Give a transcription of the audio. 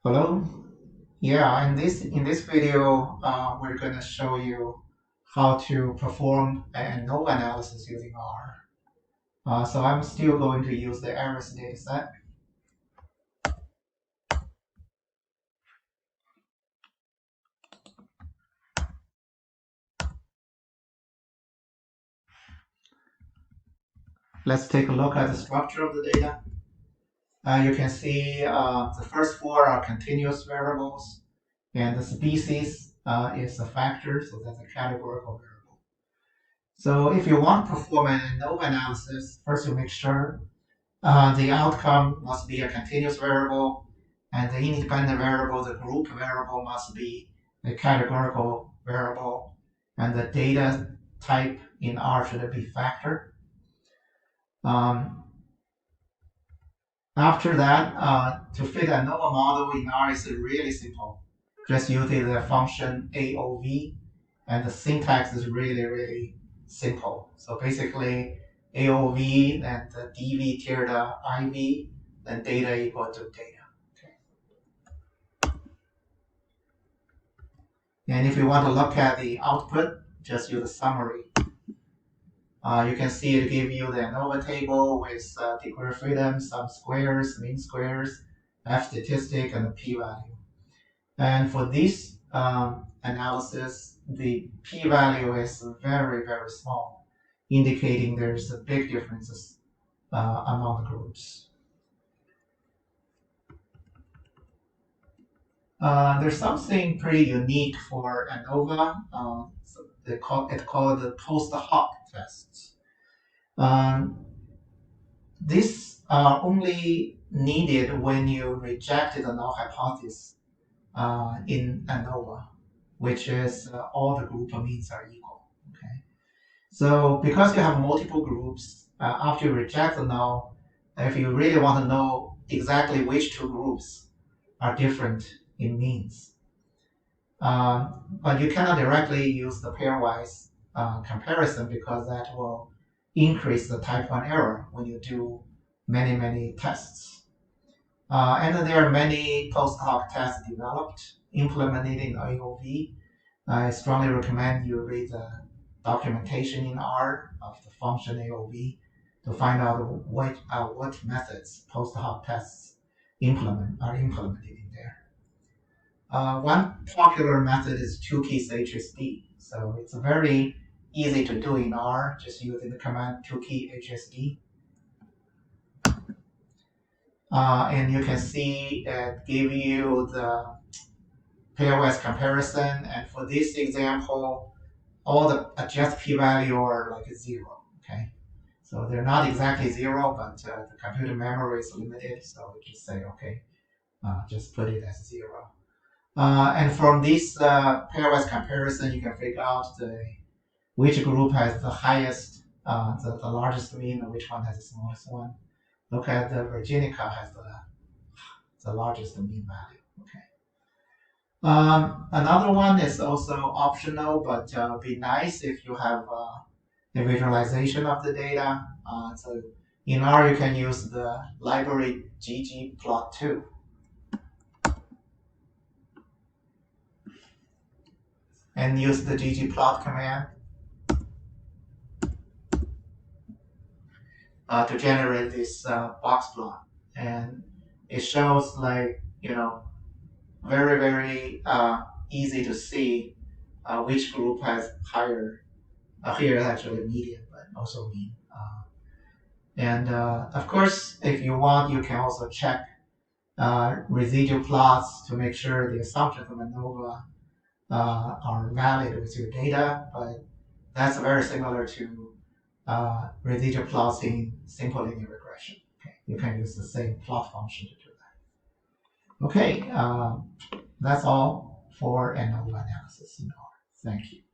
Hello. Yeah, in this video, we're going to show you how to perform an ANOVA analysis using R. So I'm still going to use the ARIS dataset. Let's take a look at the structure of the data. You can see the first four are continuous variables, and the species is a factor, so that's a categorical variable. So if you want to perform an ANOVA analysis, first you make sure the outcome must be a continuous variable, and the independent variable, the group variable, must be a categorical variable, and the data type in R should be factor. After that, to fit a ANOVA model in R is really simple. Just using the function AOV, and the syntax is really simple. So basically, AOV and the DV tilde IV, then data equal to data. Okay. And if you want to look at the output, just use a summary. You can see it gives you the ANOVA table with degree of freedom, sum squares, mean squares, F statistic, and the p-value. And for this analysis, the p-value is very small, indicating there's a big differences among the groups. There's something pretty unique for ANOVA. So it's called the Posthoc Tests. These are only needed when you reject the null hypothesis in ANOVA, which is all the group means are equal. Okay, so because you have multiple groups, after you reject the null, if you really want to know exactly which two groups are different in means, but you cannot directly use the pairwise comparison because that will increase the type 1 error when you do many tests. And then there are many post-hoc tests developed, implemented in AOV. I strongly recommend you read the documentation in R of the function AOV to find out what methods post-hoc tests are implemented in there. One popular method is 2-keys HSD. So it's very easy to do in R, just using the command 2-key HSD. And you can see it give you the pairwise comparison. And for this example, all the adjusted p-value are like 0. Okay, so they're not exactly 0, but the computer memory is limited, so we just say okay, just put it as 0. And from this pairwise comparison, you can figure out which group has the highest, the largest mean, and which one has the smallest one. Look at the Virginica has the largest mean value. Okay. Another one is also optional, but it would be nice if you have a visualization of the data. So in R, you can use the library ggplot2. And use the ggplot command to generate this box plot. And it shows like, very easy to see which group has higher, here actually median, but also mean. And of course, if you want, you can also check residual plots to make sure the assumptions of ANOVA are valid with your data, but that's very similar to residual plots in simple linear regression. Okay, you can use the same plot function to do that. Okay, that's all for ANOVA analysis in R. Thank you.